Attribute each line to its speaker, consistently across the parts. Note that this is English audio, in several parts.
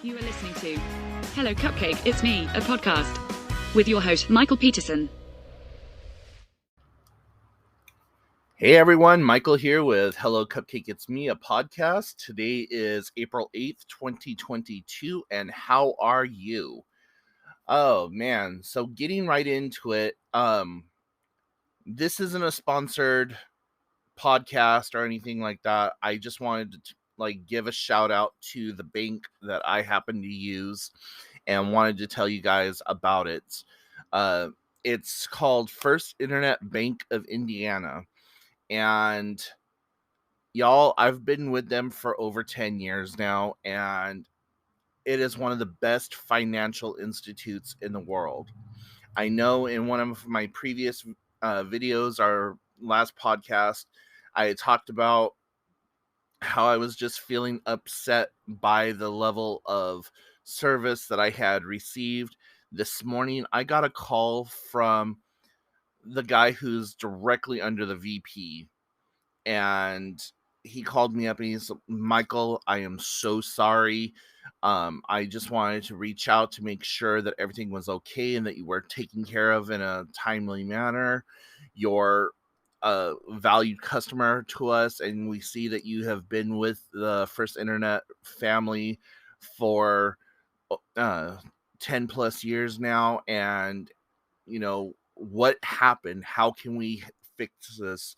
Speaker 1: You are listening to Hello Cupcake, It's Me, a podcast with your host, Michael Peterson.
Speaker 2: Hey everyone, Michael here with Hello Cupcake, It's Me, a podcast. Today is April 8th, 2022, and how are you? Oh man, so getting right into it, this isn't a sponsored podcast or anything like that. I just wanted to give a shout out to the bank that I happen to use and wanted to tell you guys about it. Uh, it's called First Internet Bank of Indiana, and y'all, I've been with them for over 10 years now, and it is one of the best financial institutes in the world. I know in one of my previous videos, our last podcast, I had talked about how I was just feeling upset by the level of service that I had received. This morning, I got a call from the guy who's directly under the VP, and he called me up and he's, Michael, I am so sorry. I just wanted to reach out to make sure that everything was okay and that you were taken care of in a timely manner. You're a valued customer to us, and we see that you have been with the First Internet family for 10 plus years now. And, what happened? How can we fix this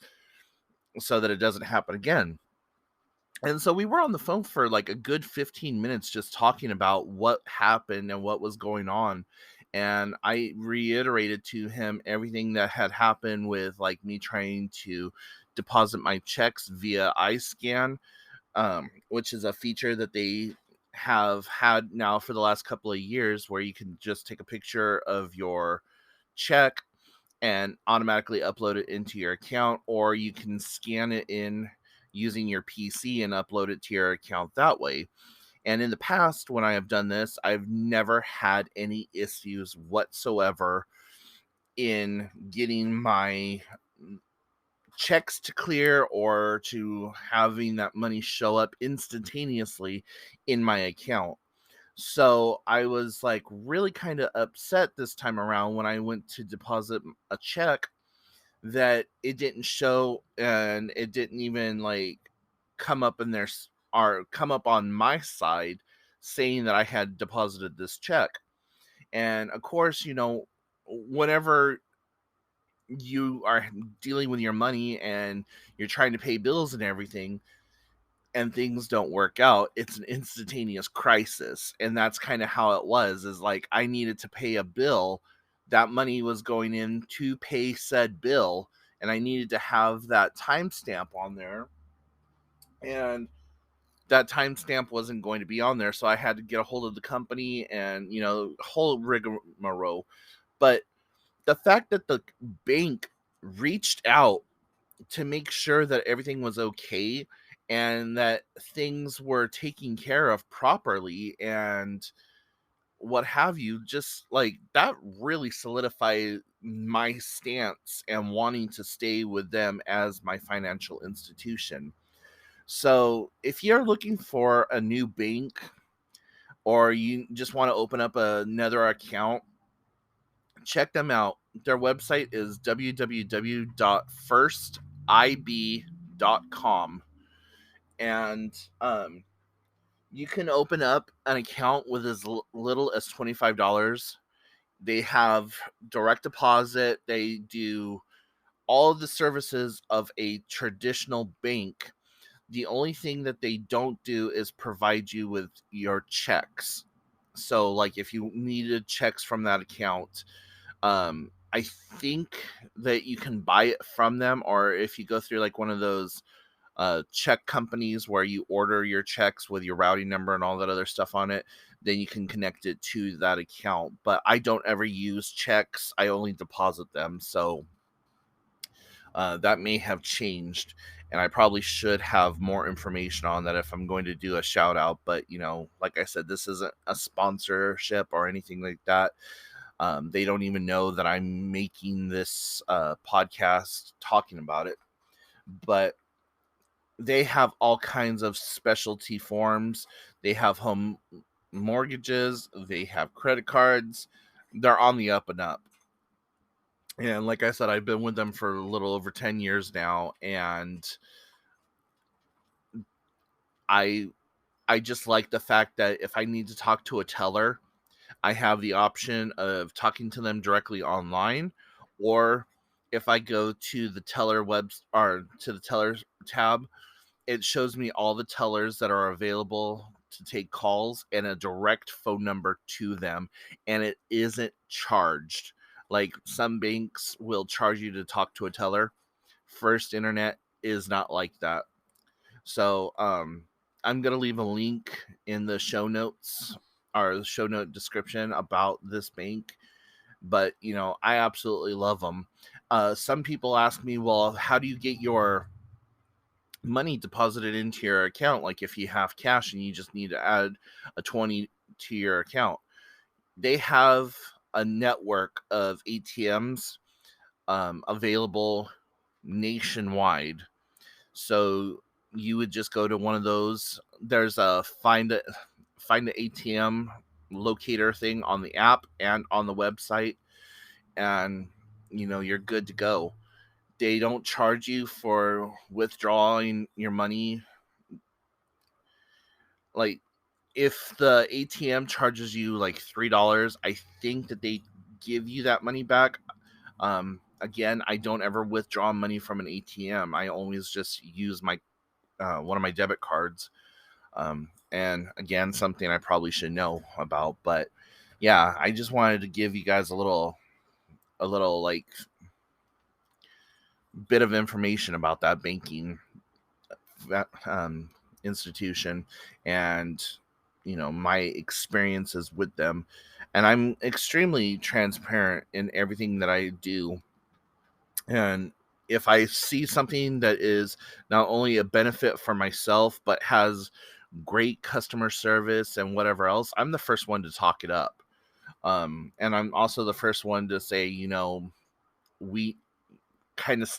Speaker 2: so that it doesn't happen again? And so we were on the phone for like a good 15 minutes just talking about what happened and what was going on. And I reiterated to him everything that had happened with like me trying to deposit my checks via iScan, which is a feature that they have had now for the last couple of years, where you can just take a picture of your check and automatically upload it into your account, or you can scan it in using your PC and upload it to your account that way. And in the past, when I have done this, I've never had any issues whatsoever in getting my checks to clear or to having that money show up instantaneously in my account. So I was like really kind of upset this time around when I went to deposit a check that it didn't show, and it didn't even like come up in there or come up on my side saying that I had deposited this check. And of course, whenever you are dealing with your money and you're trying to pay bills and everything, and things don't work out, it's an instantaneous crisis. And that's kind of how it was, is like I needed to pay a bill. That money was going in to pay said bill, and I needed to have that timestamp on there. And that timestamp wasn't going to be on there, so I had to get a hold of the company and, whole rigmarole. But the fact that the bank reached out to make sure that everything was okay and that things were taken care of properly and what have you, just like that really solidified my stance and wanting to stay with them as my financial institution. So if you're looking for a new bank, or you just want to open up another account, check them out. Their website is www.firstib.com. And you can open up an account with as little as $25. They have direct deposit. They do all of the services of a traditional bank. The only thing that they don't do is provide you with your checks. So, like, if you needed checks from that account, I think that you can buy it from them, or if you go through like one of those check companies where you order your checks with your routing number and all that other stuff on it, then you can connect it to that account. But I don't ever use checks. I only deposit them. So that may have changed, and I probably should have more information on that if I'm going to do a shout out. But, like I said, this isn't a sponsorship or anything like that. They don't even know that I'm making this podcast talking about it. But they have all kinds of specialty forms. They have home mortgages, they have credit cards. They're on the up and up. And like I said, I've been with them for a little over 10 years now, and I I just like the fact that if I need to talk to a teller, I have the option of talking to them directly online, or if I go to the teller or to the teller tab, it shows me all the tellers that are available to take calls and a direct phone number to them, and it isn't charged. Like some banks will charge you to talk to a teller. First Internet is not like that. So I'm gonna leave a link in the show notes or the show note description about this bank. But I absolutely love them. Some people ask me, well, how do you get your money deposited into your account? Like if you have cash and you just need to add a 20 to your account, they have a network of ATMs available nationwide. So you would just go to one of those. There's a find the ATM locator thing on the app and on the website, and you're good to go. They don't charge you for withdrawing your money. Like if the ATM charges you like $3, I think that they give you that money back. Again, I don't ever withdraw money from an ATM. I always just use my one of my debit cards. And again, something I probably should know about, but yeah, I just wanted to give you guys a little like bit of information about that banking institution, and my experiences with them. And I'm extremely transparent in everything that I do. And if I see something that is not only a benefit for myself but has great customer service and whatever else, I'm the first one to talk it up. And I'm also the first one to say, we kind of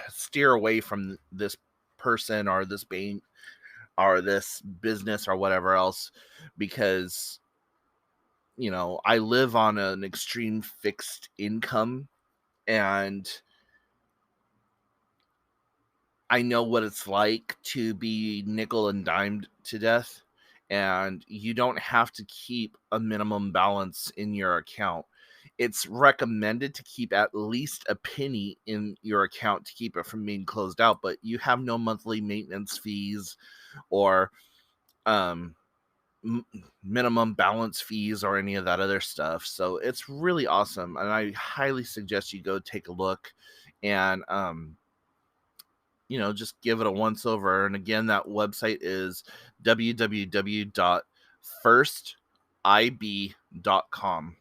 Speaker 2: steer away from this person or this bank or this business or whatever else, because I live on an extreme fixed income, and I know what it's like to be nickel and dimed to death, and you don't have to keep a minimum balance in your account. It's recommended to keep at least a penny in your account to keep it from being closed out, but you have no monthly maintenance fees or um, minimum balance fees or any of that other stuff. So it's really awesome, and I highly suggest you go take a look and just give it a once over. And again, that website is www.firstib.com.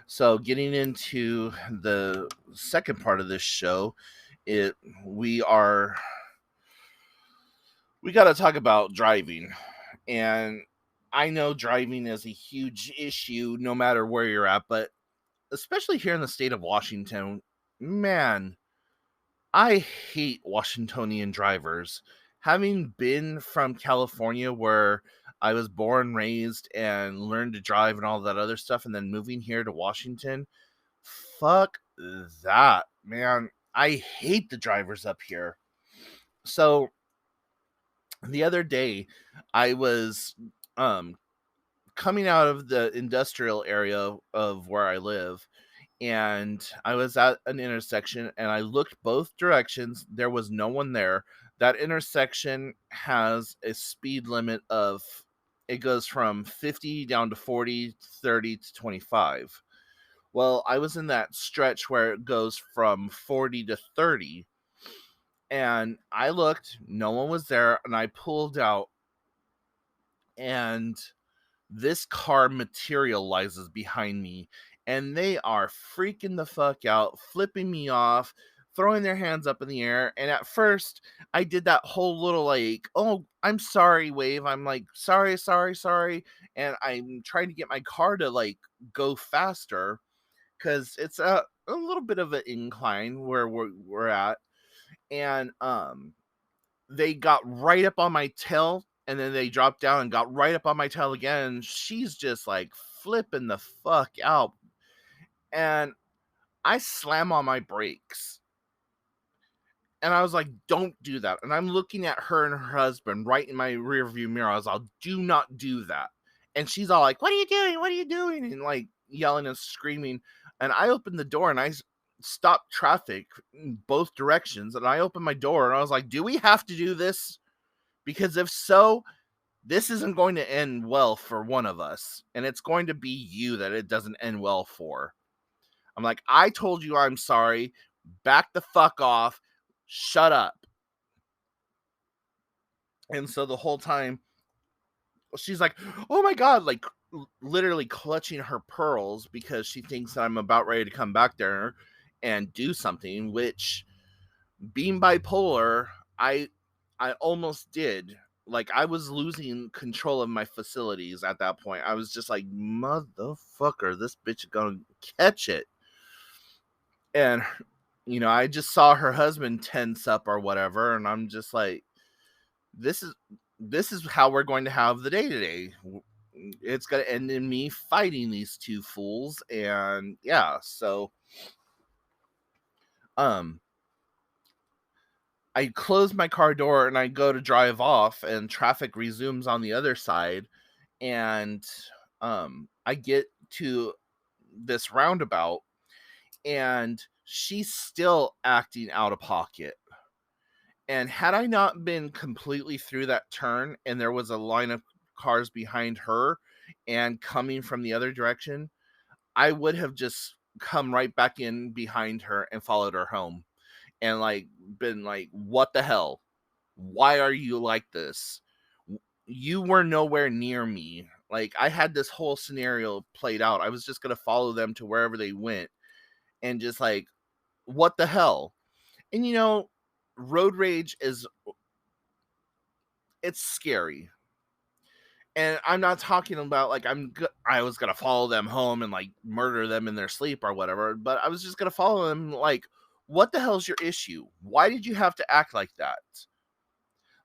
Speaker 2: So getting into the second part of this show, it we are we got to talk about driving. And I know driving is a huge issue no matter where you're at, but especially here in the state of Washington, man, I hate Washingtonian drivers. Having been from California, where I was born, raised, and learned to drive and all that other stuff, and then moving here to Washington, fuck that, man. I hate the drivers up here. So the other day, I was um, coming out of the industrial area of where I live, and I was at an intersection and I looked both directions. There was no one there. That intersection has a speed limit of, it goes from 50 down to 40, 30 to 25. Well, I was in that stretch where it goes from 40 to 30, and I looked, no one was there, and I pulled out, and this car materializes behind me, and they are freaking the fuck out, flipping me off, throwing their hands up in the air. And at first I did that whole little like, oh, I'm sorry wave. I'm like, sorry, sorry, sorry. And I'm trying to get my car to like go faster, because it's a little bit of an incline where we're at. And they got right up on my tail And then they dropped down and got right up on my tail again. She's just like flipping the fuck out. And I slam on my brakes. And I was like, don't do that. And I'm looking at her and her husband right in my rear view mirror. I was like, do not do that. And she's all like, what are you doing? What are you doing? And like yelling and screaming. And I opened the door and I stopped traffic in both directions. And I opened my door and I was like, do we have to do this? Because if so, this isn't going to end well for one of us. And it's going to be you that it doesn't end well for. I'm like, I told you I'm sorry. Back the fuck off. Shut up. And so the whole time, she's like, oh my God, like literally clutching her pearls because she thinks that I'm about ready to come back there and do something, which being bipolar, I almost did. Like I was losing control of my facilities at that point. I was just like, motherfucker, this bitch is gonna catch it. And I just saw her husband tense up or whatever, and I'm just like, this is how we're going to have the day today. It's going to end in me fighting these two fools. And yeah, so I close my car door and I go to drive off, and traffic resumes on the other side. And I get to this roundabout and she's still acting out of pocket. And had I not been completely through that turn and there was a line of cars behind her and coming from the other direction, I would have just come right back in behind her and followed her home and like been like, what the hell? Why are you like this? You were nowhere near me. Like I had this whole scenario played out. I was just going to follow them to wherever they went and just like, what the hell? And road rage it's scary. And I'm not talking about like I was gonna follow them home and like murder them in their sleep or whatever, but I was just gonna follow them like, what the hell's your issue? Why did you have to act like that?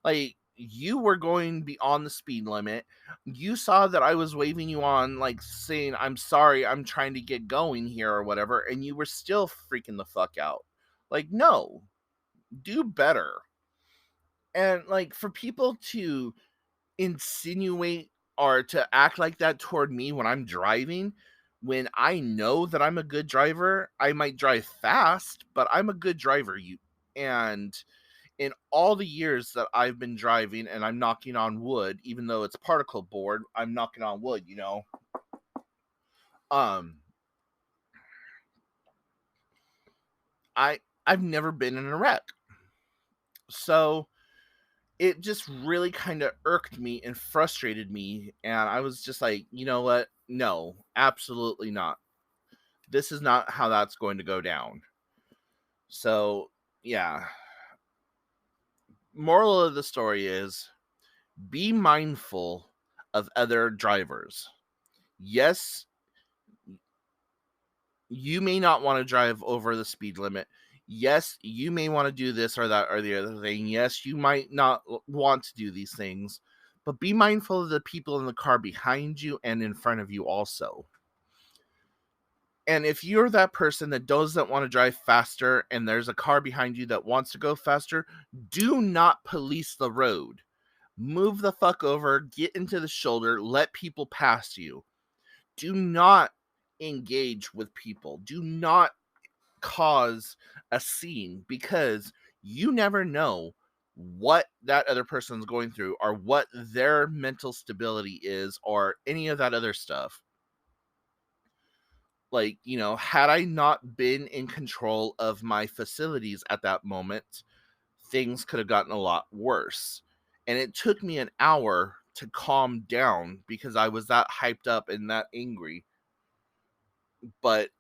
Speaker 2: Like you were going beyond the speed limit. You saw that I was waving you on, like saying, I'm sorry, I'm trying to get going here or whatever, and you were still freaking the fuck out. Like, no, do better. And like for people to insinuate or to act like that toward me when I'm driving, when I know that I'm a good driver, I might drive fast, but I'm a good driver. And in all the years that I've been driving, and I'm knocking on wood, even though it's particle board, I'm knocking on wood, Um, I've never been in a wreck. So it just really kind of irked me and frustrated me. And I was just like, you know what? No, absolutely not. This is not how that's going to go down. So, yeah. Moral of the story is be mindful of other drivers. Yes, you may not want to drive over the speed limit. Yes, you may want to do this or that or the other thing. Yes, you might not want to do these things, but be mindful of the people in the car behind you and in front of you also. And if you're that person that doesn't want to drive faster and there's a car behind you that wants to go faster, do not police the road. Move the fuck over, get into the shoulder, let people pass you. Do not engage with people. Do not cause a scene, because you never know what that other person's going through or what their mental stability is or any of that other stuff. Like, had I not been in control of my facilities at that moment, things could have gotten a lot worse. And it took me an hour to calm down because I was that hyped up and that angry. But,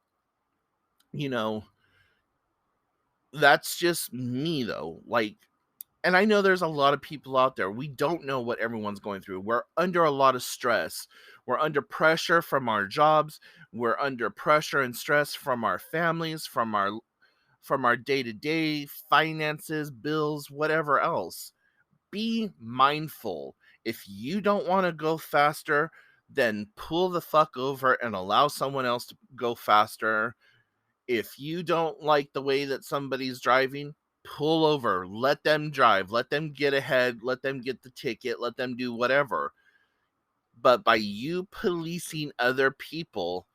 Speaker 2: that's just me though. Like, and I know there's a lot of people out there. We don't know what everyone's going through. We're under a lot of stress. We're under pressure from our jobs. We're under pressure and stress from our families, from our day-to-day finances, bills, whatever else. Be mindful If you don't want to go faster, then pull the fuck over and allow someone else to go faster. If you don't like the way that somebody's driving, pull over, let them drive, let them get ahead, let them get the ticket, let them do whatever. But by you policing other people,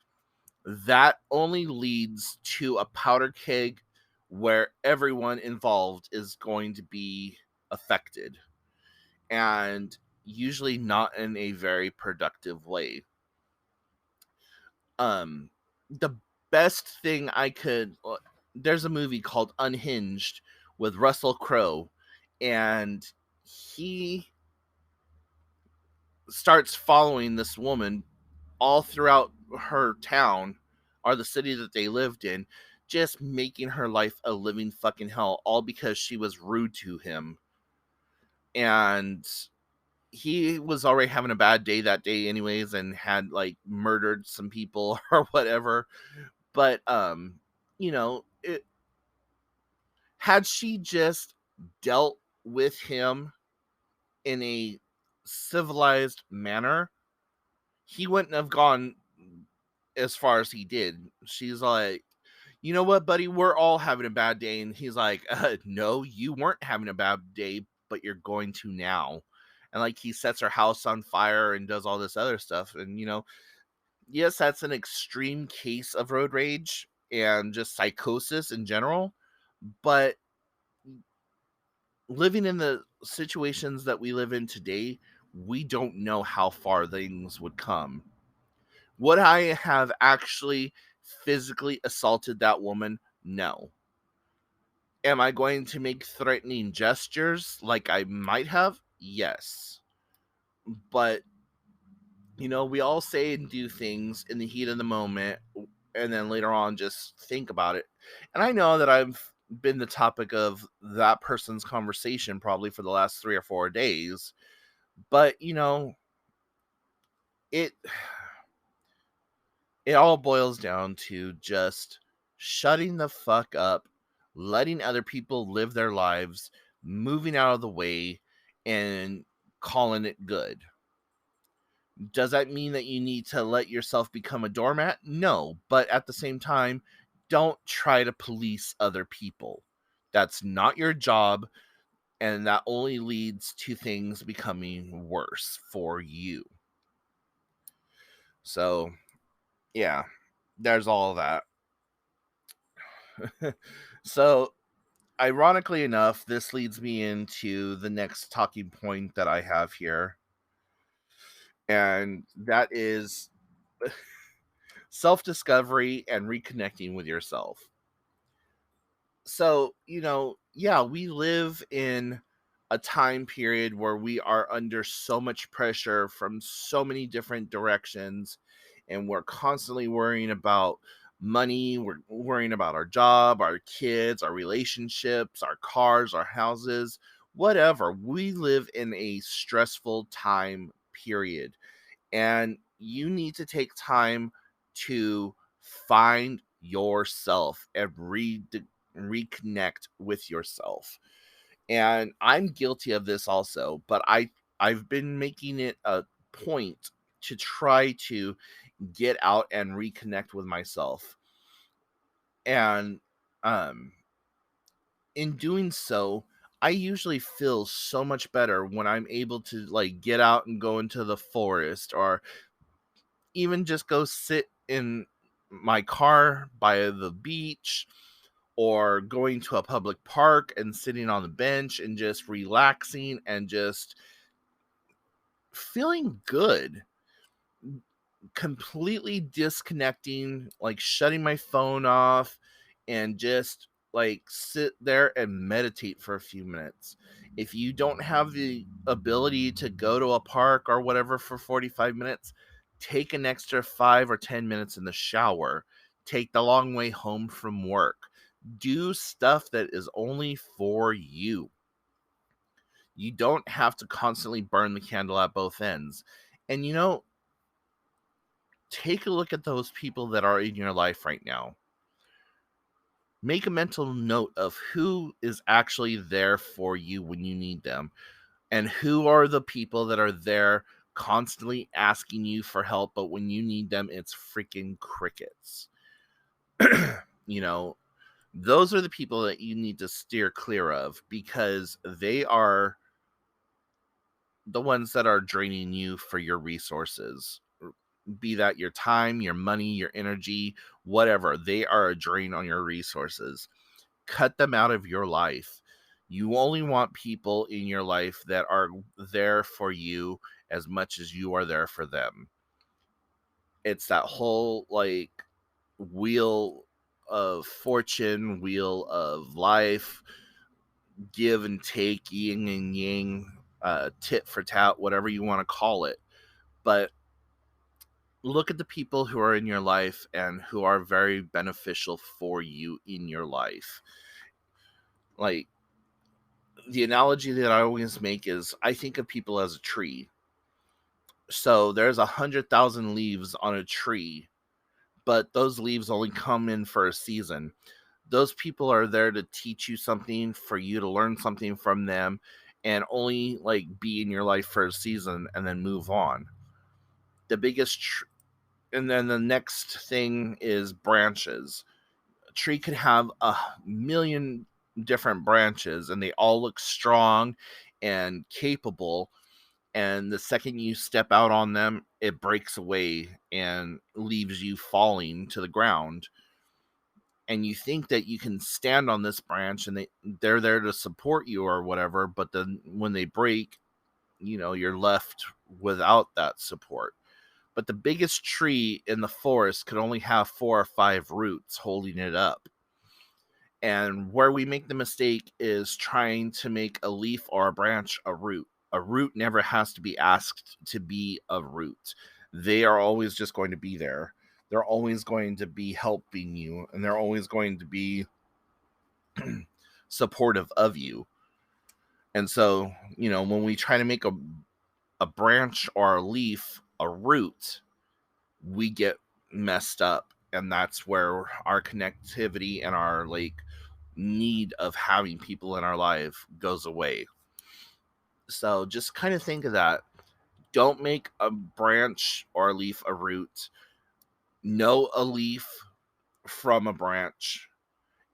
Speaker 2: that only leads to a powder keg where everyone involved is going to be affected, and usually not in a very productive way. The best thing I could there's a movie called Unhinged with Russell Crowe, and he starts following this woman all throughout her town or the city that they lived in, just making her life a living fucking hell, all because she was rude to him. And he was already having a bad day that day anyways, and had like murdered some people or whatever. But had she just dealt with him in a civilized manner, he wouldn't have gone as far as he did. She's like, you know what, buddy, we're all having a bad day. And he's like, no, you weren't having a bad day, but you're going to now. And like, he sets her house on fire and does all this other stuff. And, yes, that's an extreme case of road rage and just psychosis in general. But living in the situations that we live in today, we don't know how far things would come. Would I have actually physically assaulted that woman? No. Am I going to make threatening gestures like I might have? Yes. But, we all say and do things in the heat of the moment, and then later on just think about it. And I know that I've been the topic of that person's conversation probably for the last 3 or 4 days, but, it it all boils down to just shutting the fuck up, letting other people live their lives, moving out of the way, and calling it good. Does that mean that you need to let yourself become a doormat? No, but at the same time, don't try to police other people. That's not your job, and that only leads to things becoming worse for you. So, yeah, there's all that. So, ironically enough, this leads me into the next talking point that I have here, and that is self discovery and reconnecting with yourself. So, yeah, we live in a time period where we are under so much pressure from so many different directions, and we're constantly worrying about money, we're worrying about our job, our kids, our relationships, our cars, our houses, whatever. We live in a stressful time period, and you need to take time to find yourself and reconnect with yourself. And I'm guilty of this also, but I've been making it a point to try to get out and reconnect with myself. And um in doing so, I usually feel so much better when I'm able to like get out and go into the forest, or even just go sit in my car by the beach, or going to a public park and sitting on the bench and just relaxing and just feeling good, completely disconnecting, like shutting my phone off, and just like sit there and meditate for a few minutes. If you don't have the ability to go to a park or whatever for 45 minutes, take an extra 5 or 10 minutes in the shower. Take the long way home from work. Do stuff that is only for you. You don't have to constantly burn the candle at both ends. And take a look at those people that are in your life right now. Make a mental note of who is actually there for you when you need them. And who are the people that are there constantly asking you for help, but when you need them, it's freaking crickets? You know, those are the people that you need to steer clear of, because they are the ones that are draining you for your resources. Be that your time, your money, your energy, whatever. They are a drain on your resources. Cut them out of your life. You only want people in your life that are there for you as much as you are there for them. It's that whole like wheel of fortune, wheel of life, give and take, yin and yang, tit for tat, whatever you want to call it. But look at the people who are in your life and who are very beneficial for you in your life. Like, the analogy that I always make is I think of people as a tree. So there's 100,000 leaves on a tree, but those leaves only come in for a season. Those people are there to teach you something, for you to learn something from them, and only like be in your life for a season and then move on. The biggest and then the next thing is branches. A tree could have a million different branches and they all look strong and capable, and the second you step out on them, it breaks away and leaves you falling to the ground. And you think that you can stand on this branch and they're there to support you or whatever, but then when they break, you're left without that support. But the biggest tree in the forest could only have 4 or 5 roots holding it up. And where we make the mistake is trying to make a leaf or a branch a root. A root never has to be asked to be a root. They are always just going to be there. They're always going to be helping you, and they're always going to be supportive of you. And so, when we try to make a branch or a leaf a root, we get messed up. And that's where our connectivity and our need of having people in our life goes away. So just kind of think of that. Don't make a branch or a leaf a root. Know a leaf from a branch,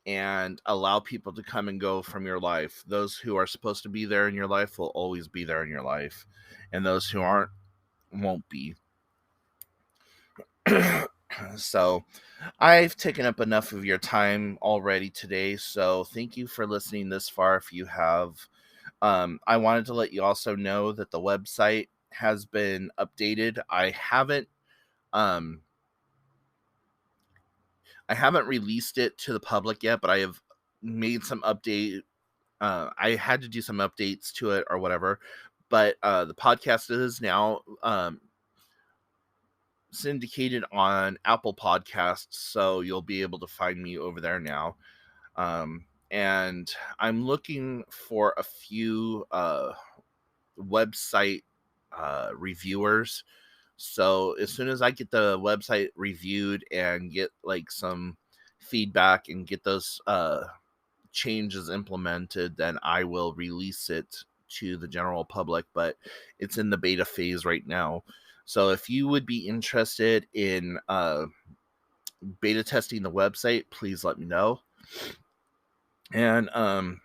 Speaker 2: and allow people to come and go from your life. Those who are supposed to be there in your life will always be there in your life, and those who aren't won't be. So I've taken up enough of your time already today, so thank you for listening this far. If you have, I wanted to let you also know that the website has been updated. I haven't released it to the public yet, but I have made some update. I had to do some updates to it or whatever, but the podcast is now syndicated on Apple Podcasts, so you'll be able to find me over there now. And I'm looking for a few website reviewers. So as soon as I get the website reviewed and get some feedback and get those changes implemented, then I will release it to the general public. But it's in the beta phase right now. So if you would be interested in beta testing the website, please let me know. And I'm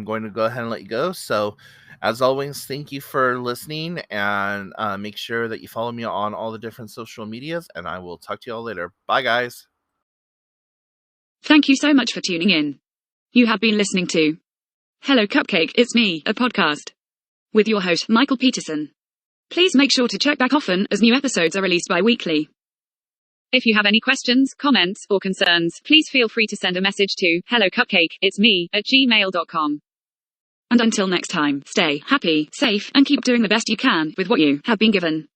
Speaker 2: going to go ahead and let you go. So as always, thank you for listening, and make sure that you follow me on all the different social medias, and I will talk to you all later. Bye, guys.
Speaker 1: Thank you so much for tuning in. You have been listening to Hello Cupcake, It's Me, a podcast with your host, Michael Peterson. Please make sure to check back often, as new episodes are released bi-weekly. If you have any questions, comments, or concerns, please feel free to send a message to hellocupcakeitsme@gmail.com. And until next time, stay happy, safe, and keep doing the best you can with what you have been given.